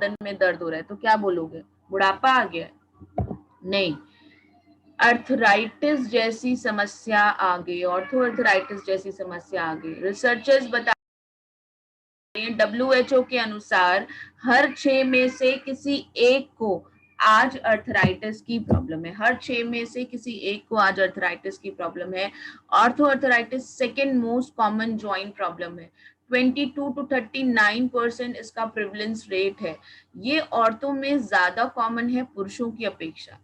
गर्दन में दर्द हो रहा है तो क्या बोलोगे, बुढ़ापा आ गया? नहीं, अर्थराइटिस जैसी समस्या आ गई, ऑर्थो अर्थराइटिस जैसी समस्या आ गई। रिसर्चर्स बता WHO के अनुसार हर 6 में से किसी एक को आज अर्थराइटिस की प्रॉब्लम है। हर 6 में से किसी एक को आज अर्थराइटिस की प्रॉब्लम है। Ortho arthritis second most common joint problem है। 22 to 39% इसका प्रिवलेंस रेट है। ये औरतों में ज्यादा कॉमन है पुरुषों की अपेक्षा।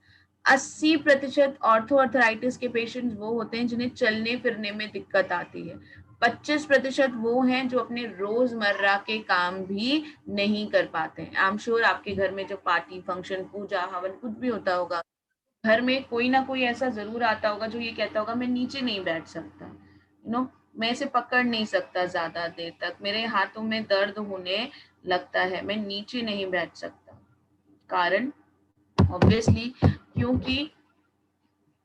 80% ऑर्थो अर्थराइटिस के पेशेंट्स वो होते हैं जिन्हें चलने फिरने में दिक्कत आती है। 25% वो हैं जो अपने रोजमर्रा के काम भी नहीं कर पाते हैं। आई एम श्योर आपके घर में जब पार्टी, फंक्शन, पूजा, हवन कुछ भी होता होगा, घर में कोई ना कोई ऐसा जरूर आता होगा जो ये कहता होगा मैं नीचे नहीं बैठ सकता, मैं इसे पकड़ नहीं सकता ज्यादा देर तक, मेरे हाथों में दर्द होने लगता है, मैं नीचे नहीं बैठ सकता। कारण ऑब्वियसली क्योंकि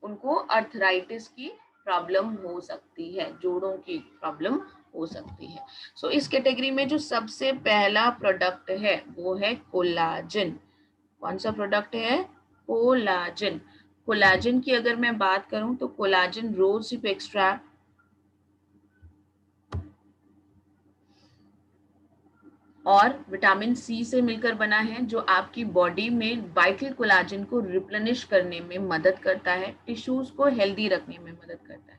उनको अर्थराइटिस की प्रॉब्लम हो सकती है, जोड़ों की प्रॉब्लम हो सकती है। सो इस कैटेगरी में जो सबसे पहला प्रोडक्ट है वो है कोलाजन। कौन सा प्रोडक्ट है? कोलाजन। कोलाजन की अगर मैं बात करूं तो कोलाजन रोज एक्स्ट्रा और विटामिन सी से मिलकर बना है, जो आपकी बॉडी में वाइटल कोलाजन को रिप्लेनिश करने में मदद करता है, टिश्यूज को हेल्दी रखने में मदद करता है,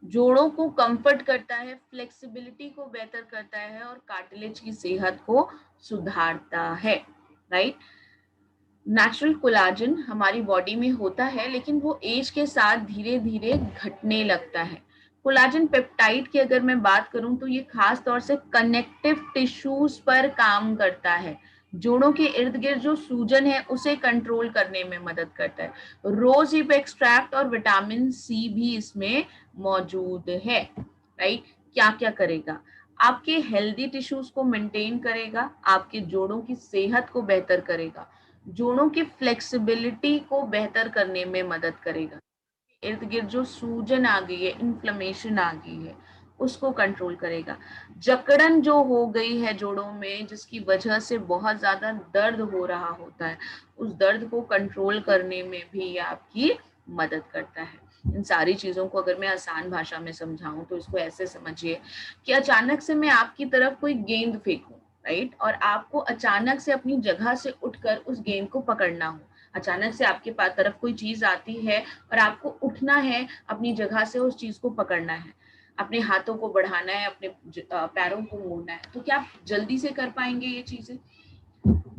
जोड़ों को कंफर्ट करता है, फ्लेक्सिबिलिटी को बेहतर करता है और कार्टिलेज की सेहत को सुधारता है। राइट। नेचुरल कोलाजन हमारी बॉडी में होता है लेकिन वो एज के साथ धीरे धीरे घटने लगता है। कोलाजन पेप्टाइड की अगर मैं बात करूं तो ये खास तौर से कनेक्टिव टिश्यूज पर काम करता है, जोड़ों के इर्द गिर्द जो सूजन है उसे कंट्रोल करने में मदद करता है। रोज हिप एक्सट्रैक्ट और विटामिन सी भी इसमें मौजूद है। राइट। क्या क्या करेगा? आपके हेल्दी टिश्यूज को मेंटेन करेगा, आपके जोड़ों की सेहत को बेहतर करेगा, जोड़ों की फ्लेक्सिबिलिटी को बेहतर करने में मदद करेगा, इर्द गिर्द जो सूजन आ गई है, इन्फ्लेमेशन आ गई है, उसको कंट्रोल करेगा। जकड़न जो हो गई है जोड़ों में जिसकी वजह से बहुत ज्यादा दर्द हो रहा होता है, उस दर्द को कंट्रोल करने में भी आपकी मदद करता है। इन सारी चीजों को अगर मैं आसान भाषा में समझाऊं तो इसको ऐसे समझिए कि अचानक से मैं आपकी तरफ कोई गेंद फेंकूं, राइट, और आपको अचानक से अपनी जगह से उठकर उस गेंद को पकड़ना हो। अचानक से आपके पास तरफ कोई चीज आती है और आपको उठना है, अपनी जगह से उस चीज को पकड़ना है, अपने हाथों को बढ़ाना है, अपने पैरों को मोड़ना है, तो क्या आप जल्दी से कर पाएंगे ये चीजें?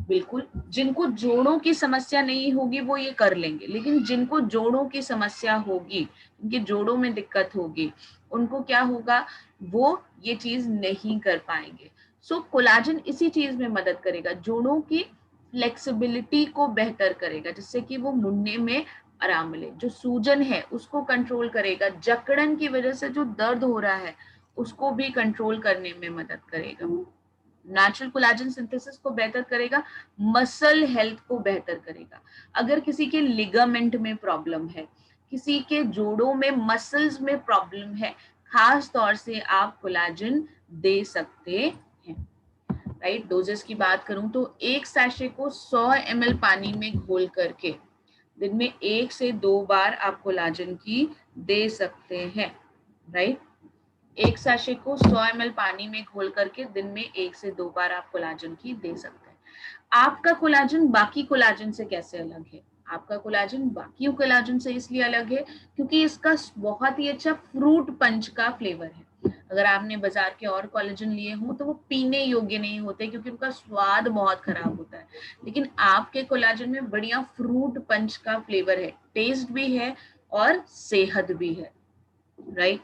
बिल्कुल। जिनको जोड़ों की समस्या नहीं होगी वो ये कर लेंगे, लेकिन जिनको जोड़ों की समस्या होगी, उनके जोड़ों में दिक्कत होगी, उनको क्या होगा, वो ये चीज नहीं कर पाएंगे। सो कोलाजन इसी चीज में मदद करेगा, जोड़ों की फ्लेक्सिबिलिटी को बेहतर करेगा जिससे कि वो मुड़ने में आराम मिले, जो सूजन है उसको कंट्रोल करेगा, जकड़न की वजह से जो दर्द हो रहा है उसको भी कंट्रोल करने में मदद करेगा, नेचुरल कोलाजन सिंथेसिस को बेहतर करेगा, मसल हेल्थ को बेहतर करेगा। अगर किसी के लिगामेंट में प्रॉब्लम है, किसी के जोड़ों में मसल्स में प्रॉब्लम है, खास तौर से आप कोलाजन दे सकते हैं। राइट। डोजेस की बात करूं तो एक सैशे को 100 ml पानी में घोल करके दिन में 1 से 2 बार आप कोलाजन की दे सकते हैं। राइट। एक सैशे को 100 ml पानी में घोल करके दिन में 1 से 2 बार आप कोलाजन की दे सकते हैं। आपका कोलाजन बाकी कोलाजन से कैसे अलग है? आपका कोलाजन बाकी कोलाजन से इसलिए अलग है क्योंकि इसका बहुत ही अच्छा फ्रूट पंच का फ्लेवर है। अगर आपने बाजार के और कोलाजन लिए हो तो वो पीने योग्य नहीं होते क्योंकि उनका स्वाद बहुत खराब होता है, लेकिन आपके कोलाजन में बढ़िया फ्रूट पंच का फ्लेवर है, टेस्ट भी है और सेहत भी है। राइट।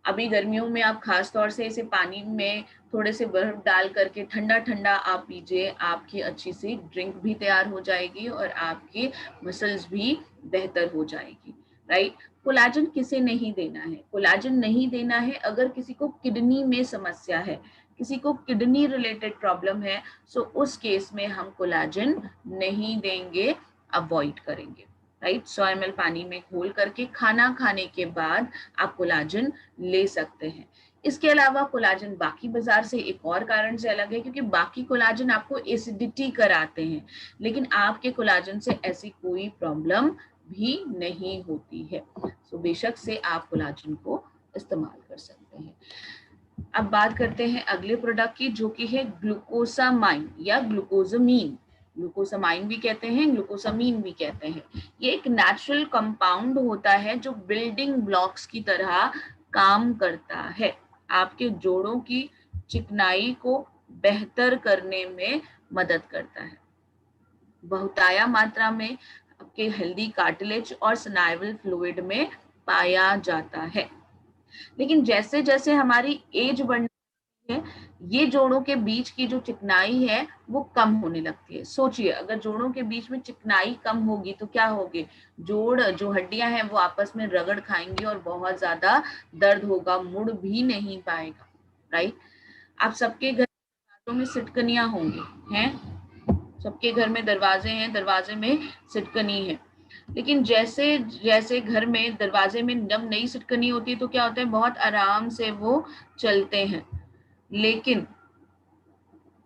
अभी गर्मियों में आप खास तौर से इसे पानी में थोड़े से बर्फ डाल करके ठंडा ठंडा आप पीजिए, आपकी अच्छी सी ड्रिंक भी तैयार हो जाएगी और आपकी मसल्स भी बेहतर हो जाएगी। राइट। कोलाजन किसे नहीं देना है? कोलाजन नहीं देना है अगर किसी को किडनी में समस्या है, किसी को किडनी रिलेटेड प्रॉब्लम है, सो उस केस में हम कोलाजन नहीं देंगे, अवॉइड करेंगे। राइट। 100 ml पानी में घोल करके खाना खाने के बाद आप कोलाजन ले सकते हैं। इसके अलावा कोलाजन बाकी बाजार से एक और कारण से अलग है, क्योंकि बाकी कोलाजन आपको एसिडिटी कराते हैं, लेकिन आपके कोलाजन से ऐसी कोई प्रॉब्लम भी नहीं होती है। सो बेशक से आप कोलाजन को इस्तेमाल कर सकते हैं। अब बात करते हैं अगले प्रोडक्ट की, जो कि है ग्लूकोसामाइन या ग्लूकोजामीन। ग्लूकोसामाइन भी कहते हैं, ग्लूकोसामीन भी कहते हैं। ये एक नेचुरल कंपाउंड होता है जो बिल्डिंग ब्लॉक्स की तरह काम करता है। आपके जोड़ों की चिकनाई को बेहतर करने में मदद करता है। बहुताया मात्रा में आपके हेल्दी कार्टिलेज और स्नाइवल फ्लूइड में पाया जाता है। लेकिन जैसे जैसे हमारी एज बढ़ती है, ये जोड़ों के बीच की जो चिकनाई है वो कम होने लगती है। सोचिए, अगर जोड़ों के बीच में चिकनाई कम होगी तो क्या होगी, जोड़ जो हड्डियां हैं वो आपस में रगड़ खाएंगी और बहुत ज्यादा दर्द होगा, मुड़ भी नहीं पाएगा। राइट। आप सबके घर में सिटकनियां होंगी, हैं, सबके घर में दरवाजे हैं, दरवाजे में सिटकनी है। लेकिन जैसे जैसे घर में दरवाजे में जब नई सिटकनी होती है तो क्या होता है, बहुत आराम से वो चलते हैं। लेकिन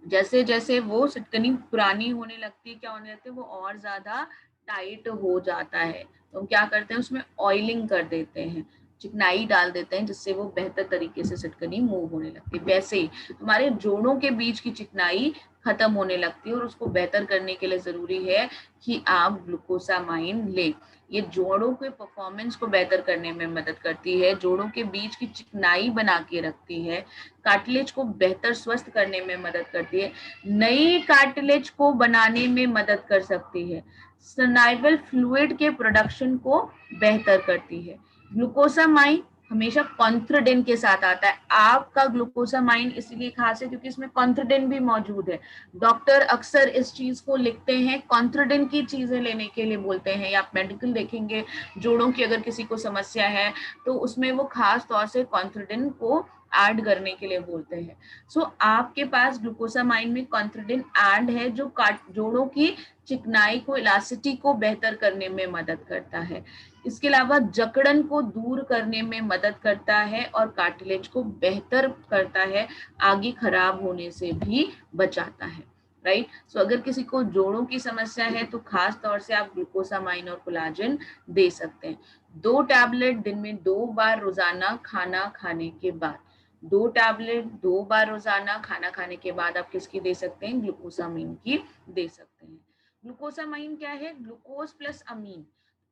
जैसे जैसे वो सिटकनी पुरानी होने लगती है, क्या होने लगती है, वो और ज्यादा टाइट हो जाता है। तो हम क्या करते हैं, उसमें ऑयलिंग कर देते हैं, चिकनाई डाल देते हैं, जिससे वो बेहतर तरीके से सिटकनी मूव होने लगती है। वैसे ही हमारे जोड़ों के बीच की चिकनाई खत्म होने लगती है, और उसको बेहतर करने के लिए जरूरी है कि आप ग्लूकोसामाइन लें। ये जोड़ों के परफॉर्मेंस को बेहतर करने में मदद करती है, जोड़ों के बीच की चिकनाई बना के रखती है, कार्टिलेज को बेहतर स्वस्थ करने में मदद करती है, नई कार्टिलेज को बनाने में मदद कर सकती है, स्नाइवल फ्लूइड के प्रोडक्शन को बेहतर करती है। ग्लूकोसामाइन हमेशा कॉन्थ्रेडिन के साथ आता है। आपका ग्लूकोसामाइन इसलिए खास है क्योंकि इसमें कॉन्थ्रेडिन भी मौजूद है। डॉक्टर अक्सर इस चीज को लिखते हैं, कॉन्थ्रेडिन की चीजें लेने के लिए बोलते हैं, या आप मेडिकल देखेंगे जोड़ों की अगर किसी को समस्या है तो उसमें वो खास तौर से कॉन्थ्रेडिन को ऐड करने के लिए बोलते हैं। सो आपके पास ग्लूकोसामाइन में कॉन्थ्रेडिन ऐड है, जो जोड़ों की चिकनाई को, इलास्टिसिटी को बेहतर करने में मदद करता है। इसके अलावा जकड़न को दूर करने में मदद करता है और कार्टिलेज को बेहतर करता है, आगे खराब होने से भी बचाता है। राइट। सो अगर किसी को जोड़ों की समस्या है तो खास तौर से आप ग्लूकोसामाइन और कोलाजन दे सकते हैं। 2 टैबलेट दिन में 2 बार रोजाना खाना खाने के बाद, 2 टैबलेट 2 बार रोजाना खाना खाने के बाद आप किसकी दे सकते हैं, ग्लूकोसामाइन की दे सकते हैं। ग्लूकोसामाइन क्या है, ग्लूकोज प्लस अमीन।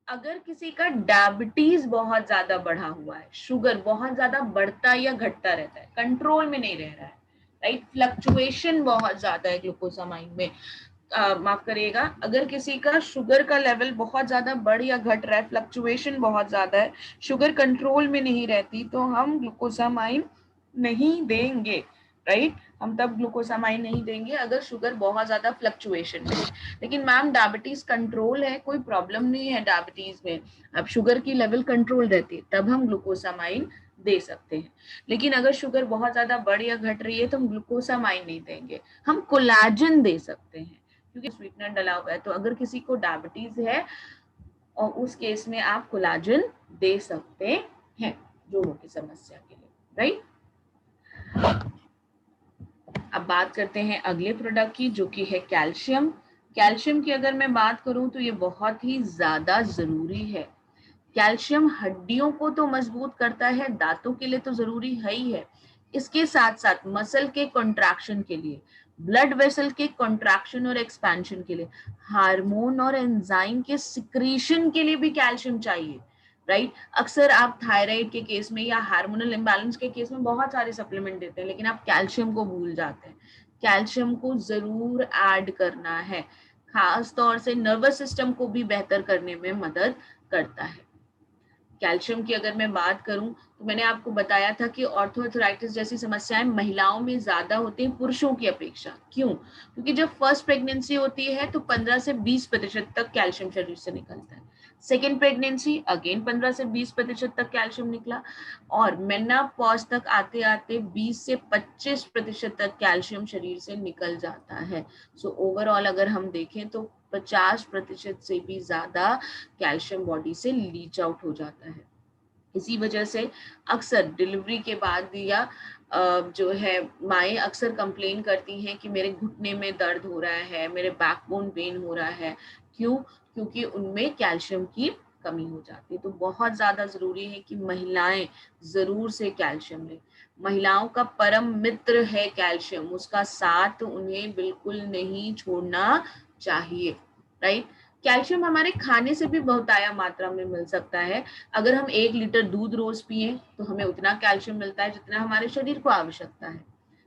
अगर किसी का डायबिटीज बहुत ज्यादा बढ़ा हुआ है, शुगर बहुत ज्यादा बढ़ता या घटता रहता है, कंट्रोल में नहीं रह रहा है, राइट, फ्लक्चुएशन बहुत ज्यादा है ग्लूकोसामाइन में, माफ करिएगा, अगर किसी का शुगर का लेवल बहुत ज्यादा बढ़ या घट रहा है, फ्लक्चुएशन बहुत ज्यादा है, शुगर कंट्रोल में नहीं रहती, तो हम ग्लूकोसामाइन नहीं देंगे। राइट। हम तब ग्लूकोसामाइन नहीं देंगे अगर शुगर बहुत ज्यादा फ्लक्चुएशन में है। लेकिन मैम डायबिटीज कंट्रोल है, कोई प्रॉब्लम नहीं है डायबिटीज में, अब शुगर की लेवल कंट्रोल रहती है, तब हम ग्लूकोसामाइन दे सकते हैं। लेकिन अगर शुगर बहुत ज्यादा बढ़ या घट रही है तो हम ग्लूकोसामाइन नहीं देंगे, हम कोलाजन दे सकते हैं क्योंकि स्वीटनर डला हुआ है। तो अगर किसी को डायबिटीज है और उस केस में आप कोलाजन दे सकते हैं जोड़ों की समस्या के लिए। राइट। अब बात करते हैं अगले प्रोडक्ट की, जो कि है कैल्शियम। कैल्शियम की अगर मैं बात करूं तो ये बहुत ही ज्यादा जरूरी है। कैल्शियम हड्डियों को तो मजबूत करता है, दांतों के लिए तो जरूरी है ही है, इसके साथ साथ मसल के कॉन्ट्रैक्शन के लिए, ब्लड वेसल के कॉन्ट्रैक्शन और एक्सपेंशन के लिए, हार्मोन और एंजाइम के सिक्रीशन के लिए भी कैल्शियम चाहिए। राइट। अक्सर आप थायराइड के केस में या हार्मोनल इम्बैलेंस के केस में बहुत सारे सप्लीमेंट देते हैं, लेकिन आप कैल्शियम को भूल जाते हैं। कैल्शियम को जरूर ऐड करना है, खास तौर से नर्वस सिस्टम को भी बेहतर करने में मदद करता है। कैल्शियम की अगर मैं बात करूं तो मैंने आपको बताया था कि ऑर्थोआर्थराइटिस जैसी समस्याएं महिलाओं में ज्यादा होती हैं पुरुषों की अपेक्षा। क्यों? क्योंकि जब फर्स्ट प्रेगनेंसी होती है तो 15 से 20% तक कैल्शियम शरीर से निकलता है, सेकेंड प्रेगनेंसी अगेन 15 से 20% तक कैल्शियम निकला, और मेनोपॉज तक आते आते 20 से 25% तक कैल्शियम शरीर से निकल जाता है। सो ओवरऑल अगर हम देखें तो 50% से भी ज्यादा कैल्शियम बॉडी से लीच आउट हो जाता है। इसी वजह से अक्सर डिलीवरी के बाद या जो है माएँ अक्सर कंप्लेन करती हैं कि मेरे घुटने में दर्द हो रहा है, मेरे बैकबोन पेन हो रहा है। क्यों? क्योंकि उनमें कैल्शियम की कमी हो जाती है। तो बहुत ज़्यादा ज़रूरी है कि महिलाएँ ज़रूर से कैल्शियम लें। महिलाओं का परम मित्र है कैल्शियम, उसका साथ उन्हें बिल्कुल नहीं छोड़ना चाहिए, राइट? कैल्शियम हमारे खाने से भी बहुतायत मात्रा में मिल सकता है। अगर हम 1 लीटर दूध रोज पिए तो हमें उतना कैल्शियम मिलता है जितना हमारे शरीर को आवश्यकता है।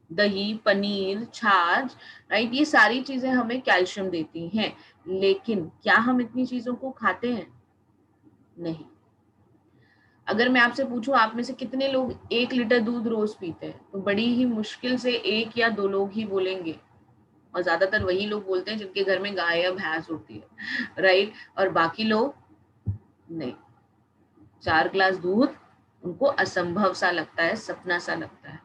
दही, पनीर, छाछ, राइट, ये सारी चीजें हमें कैल्शियम देती हैं, लेकिन क्या हम इतनी चीजों को खाते हैं? नहीं। अगर मैं आपसे पूछूं आप में से कितने लोग 1 लीटर दूध रोज पीते हैं, तो बड़ी ही मुश्किल से 1 या 2 लोग ही बोलेंगे, और ज्यादातर वही लोग बोलते हैं जिनके घर में गाय या भैंस होती है, राइट? और बाकी लोग नहीं। 4 ग्लास दूध उनको असंभव सा लगता है, सपना सा लगता है।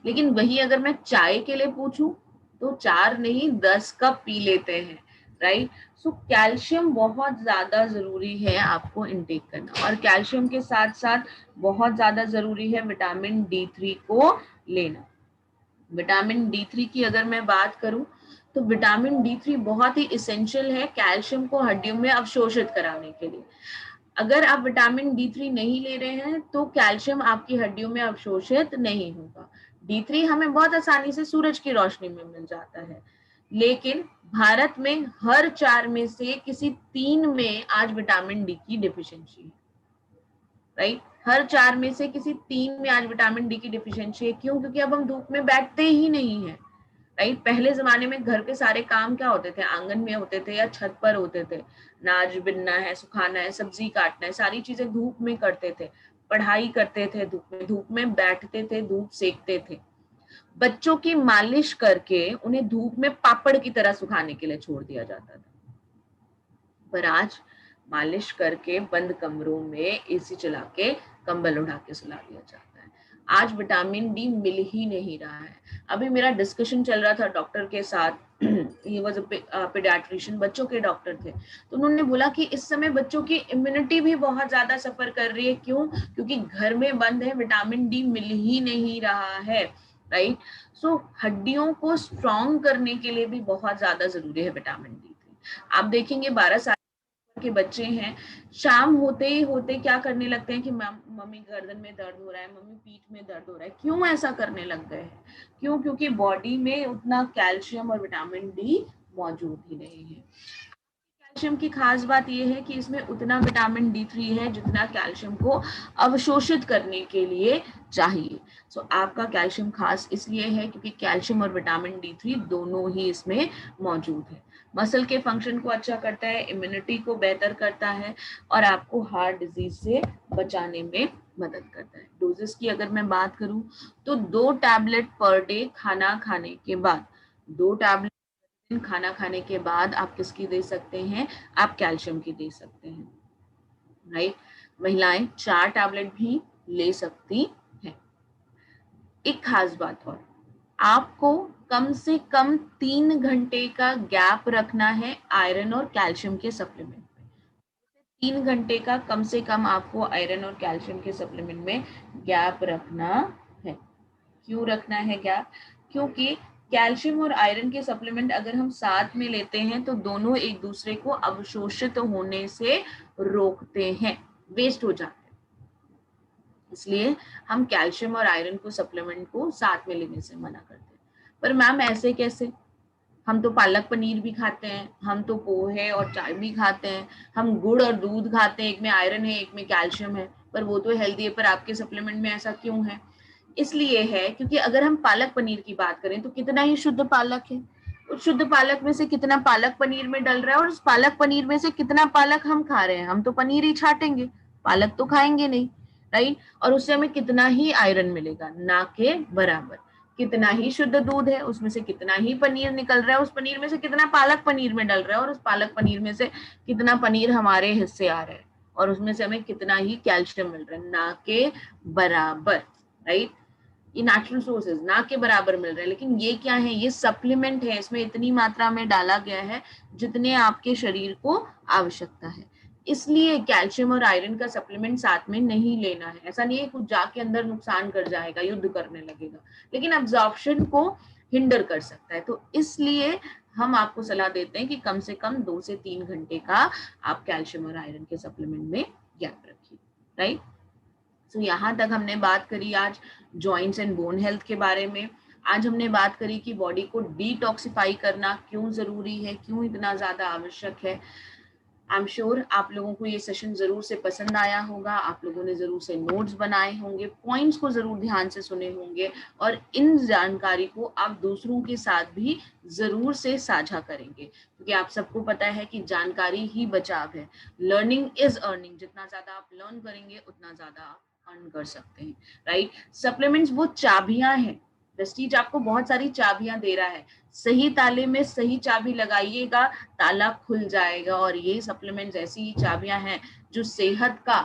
लेकिन वही अगर मैं चाय के लिए पूछूं तो 4 नहीं 10 कप पी लेते हैं, राइट? सो कैल्शियम बहुत ज्यादा जरूरी है आपको इनटेक करना, और कैल्शियम के साथ साथ बहुत ज्यादा जरूरी है विटामिन D3 को लेना। विटामिन D3 की अगर मैं बात करूं तो विटामिन D3 बहुत ही इसेंशियल है कैल्शियम को हड्डियों में अवशोषित कराने के लिए। अगर आप विटामिन D3 नहीं ले रहे हैं तो कैल्शियम आपकी हड्डियों में अवशोषित नहीं होगा। D3 हमें बहुत आसानी से सूरज की रोशनी में मिल जाता है, लेकिन भारत में हर 4 में से किसी 3 में आज विटामिन डी की डिफिशियंसी है, राइट? हर 4 में से किसी 3 में आज विटामिन डी की डिफिशियंसी है। क्यों? क्योंकि अब हम धूप में बैठते ही नहीं है, राइट? पहले जमाने में घर के सारे काम क्या होते थे? आंगन में होते थे या छत पर होते थे। नाज बिनना है, सुखाना है, सब्जी काटना है, सारी चीजें धूप में करते थे। पढ़ाई करते थे धूप में बैठते थे, धूप सेकते थे। बच्चों की मालिश करके उन्हें धूप में पापड़ की तरह सुखाने के लिए छोड़ दिया जाता था। पर आज मालिश करके बंद कमरों में एसी चला के कंबल उड़ा के सुला दिया जाता है। आज विटामिन डी मिल ही नहीं रहा है। अभी मेरा डिस्कशन चल रहा था डॉक्टर के साथ, ही वाज अ पीडियाट्रिशियन, बच्चों के डॉक्टर थे। तो उन्होंने बोला कि इस समय बच्चों की इम्यूनिटी भी बहुत ज्यादा सफर कर रही है। क्यों? क्योंकि घर में बंद है, विटामिन डी मिल ही नहीं रहा है, राइट? सो हड्डियों को स्ट्रॉन्ग करने के लिए भी बहुत ज्यादा जरूरी है विटामिन डी। आप देखेंगे 12 साल के बच्चे हैं, शाम होते ही होते क्या करने लगते हैं कि मम्मी गर्दन में दर्द हो रहा है, मम्मी पीठ में दर्द हो रहा है। क्यों ऐसा करने लग गए हैं? क्यों? क्योंकि बॉडी में उतना कैल्शियम और विटामिन डी मौजूद ही नहीं है। कैल्शियम की खास बात यह है कि इसमें उतना विटामिन D3 है जितना कैल्शियम को अवशोषित करने के लिए चाहिए। सो आपका कैल्शियम खास इसलिए है क्योंकि कैल्शियम और विटामिन D3 दोनों ही इसमें मौजूद है। मसल के फंक्शन को अच्छा करता है, इम्यूनिटी को बेहतर करता है, और आपको हार्ट डिजीज से बचाने में मदद करता है। डोजेस की अगर मैं बात करूं तो 2 टैबलेट पर डे खाना खाने के बाद, 2 टैबलेट खाना खाने के बाद आप किसकी दे सकते हैं? आप कैल्शियम की दे सकते हैं, राइट? महिलाएं 4 टैबलेट भी ले सकती हैं। एक खास बात और, आपको कम से कम 3 घंटे का गैप रखना है आयरन और कैल्शियम के सप्लीमेंट में। 3 घंटे का कम से कम आपको आयरन और कैल्शियम के सप्लीमेंट में गैप रखना है। क्यों रखना है गैप? क्योंकि कैल्शियम और आयरन के सप्लीमेंट अगर हम साथ में लेते हैं तो दोनों एक दूसरे को अवशोषित होने से रोकते हैं, वेस्ट हो जाते हैं। इसलिए हम कैल्शियम और आयरन को सप्लीमेंट को साथ में लेने से मना करते हैं। पर मैम ऐसे कैसे? हम तो पालक पनीर भी खाते हैं, हम तो पोहे और चाय भी खाते हैं, हम गुड़ और दूध खाते हैं, एक में आयरन है एक में कैल्शियम है, पर वो तो हेल्दी है, पर आपके सप्लीमेंट में ऐसा क्यों है? इसलिए है क्योंकि अगर हम पालक पनीर की बात करें तो कितना ही शुद्ध पालक है, उस शुद्ध पालक में से कितना पालक पनीर में डल रहा है, और उस पालक पनीर में से कितना पालक हम खा रहे हैं। हम तो पनीर ही छाटेंगे, पालक तो खाएंगे नहीं, राइट? और उससे हमें कितना ही आयरन मिलेगा, ना के बराबर। कितना ही शुद्ध दूध है, उसमें से कितना ही पनीर निकल रहा है, उस पनीर में से कितना पालक पनीर में डल रहा है, और उस पालक पनीर में से कितना पनीर हमारे हिस्से आ रहा है, और उसमें से हमें कितना ही कैल्शियम मिल रहा है, ना के बराबर, राइट? ये नेचुरल सोर्सेज ना के बराबर मिल रहे हैं। लेकिन ये क्या है? ये सप्लीमेंट है, इसमें इतनी मात्रा में डाला गया है जितने आपके शरीर को आवश्यकता है। इसलिए कैल्शियम और आयरन का सप्लीमेंट साथ में नहीं लेना है। ऐसा नहीं है कुछ जाके अंदर नुकसान कर जाएगा, युद्ध करने लगेगा, लेकिन अब्जॉर्प्शन को हिंडर कर सकता है। तो इसलिए हम आपको सलाह देते हैं कि कम से कम 2 से 3 घंटे का आप कैल्शियम और आयरन के सप्लीमेंट में गैप रखिए, राइट। तो यहाँ तक हमने बात करी आज जॉइंट्स एंड बोन हेल्थ के बारे में। आज हमने बात करी कि बॉडी को डिटॉक्सिफाई करना क्यों जरूरी है, क्यों इतना ज्यादा आवश्यक है। आई एम श्योर आप लोगों को ये सेशन जरूर से पसंद आया होगा, आप लोगों ने जरूर से नोट्स बनाए होंगे, पॉइंट्स को जरूर ध्यान से सुने होंगे, और इन जानकारी को आप दूसरों के साथ भी जरूर से साझा करेंगे, क्योंकि आप सबको पता है कि जानकारी ही बचाव है। लर्निंग इज अर्निंग, जितना ज्यादा आप लर्न करेंगे उतना ज्यादा आप अर्न कर सकते हैं, राइट। सप्लीमेंट्स वो चाबियां हैं, प्रेस्टीज आपको बहुत सारी चाबियां दे रहा है, सही ताले में सही चाबी लगाइएगा, ताला खुल जाएगा। और ये सप्लीमेंट्स ऐसी ही चाबियां हैं जो सेहत का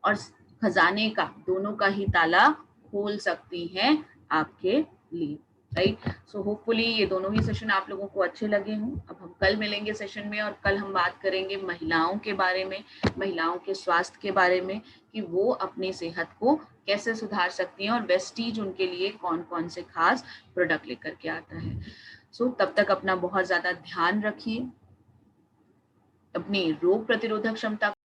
और खजाने का दोनों का ही ताला खोल सकती हैं आपके लिए, राइट। सो होपफुली ये दोनों ही सेशन आप लोगों को अच्छे लगे हों। अब हम कल मिलेंगे सेशन में, और कल हम बात करेंगे महिलाओं के बारे में, महिलाओं के स्वास्थ्य के बारे में, कि वो अपनी सेहत को कैसे सुधार सकती हैं और वेस्टीज उनके लिए कौन कौन से खास प्रोडक्ट लेकर के आता है। सो तब तक अपना बहुत ज्यादा ध्यान रखिए, अपनी रोग प्रतिरोधक क्षमता